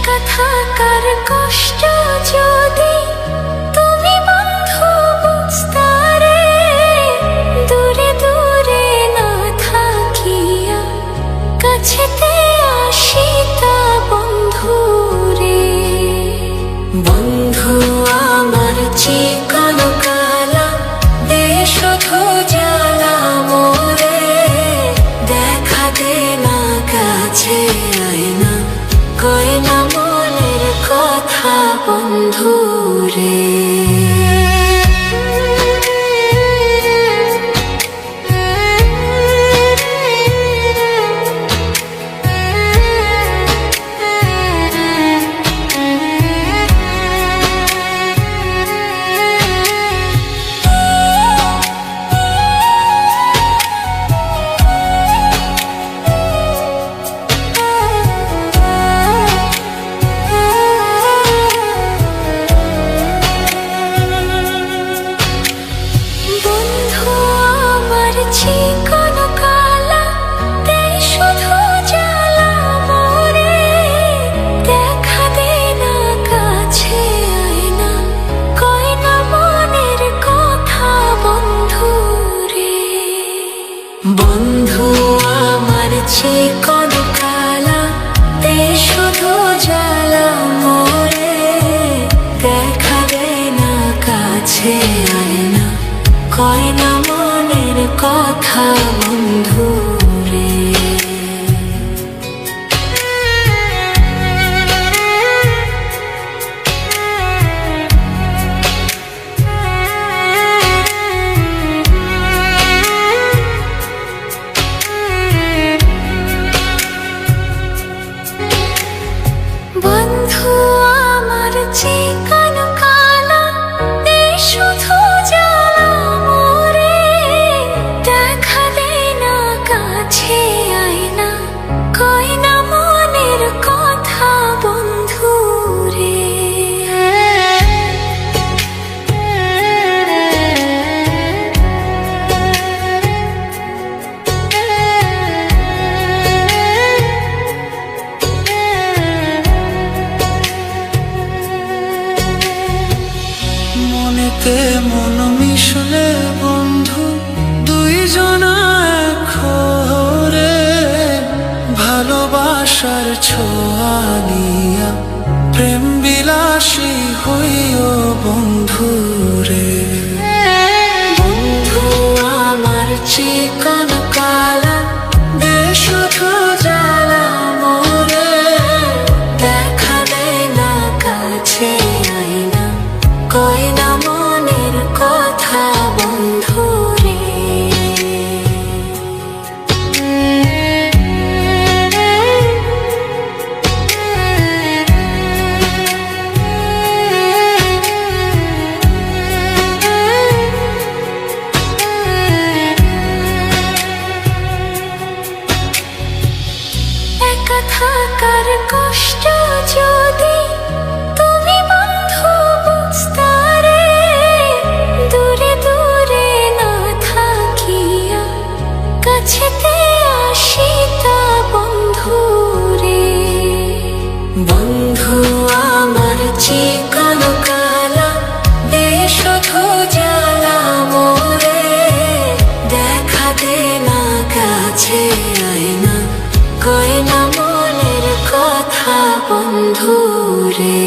একা থাকার কষ্ট যদি তুমি বন্ধু বুঝতারে, দূরে দূরে না থাকিয়া কাছেতে আসিতা বন্ধু রে। বন্ধু আমার চিকন কালা দে শুধু জ্বালা মোরে, দেখা দে না কাছে আয় না, কয় না মনের কথা বন্ধু রে। চিকন কালা দে শুধু জ্বালা মোরে, দেখা দে না কাছে আয় না, কয় না মনের কথা বন্ধু রে। বন্ধু আমার চিকন কালা দে শুধু জ্বালা মোরে, দেখা দে না কাছে আয় না, কয় না মনের কথা বন্ধু রে। বন্ধু আমার চিকন কালা দে শুধু জ্বালা মোরে, দেখা দে না কাছে আয় না, কয় না মনের কথা বন্ধু রে। মনেতে মন মিশলে বন্ধু দুইজনা এক হরে, ভালোবাসার ছোঁয়া নিয়া প্রেম বিলাসী হইও বন্ধু রে। বন্ধু আমার চিকন কালা দে শুধু জ্বালা মোরে, দেখা দে না কাছে আয় না, কয় না মনের কথা বন্ধু রে। একা থাকার কষ্ট যদি তুমি বন্ধু বুঝতারে, দূরে দূরে না থাকিয়া কাছেতে আসিতা বন্ধু রে। বন্ধু আমার চিকন কালা দে শুধু জ্বালা মোরে, দেখা দে না কাছে আয় না, কয় না মনের কথা বন্ধু রে।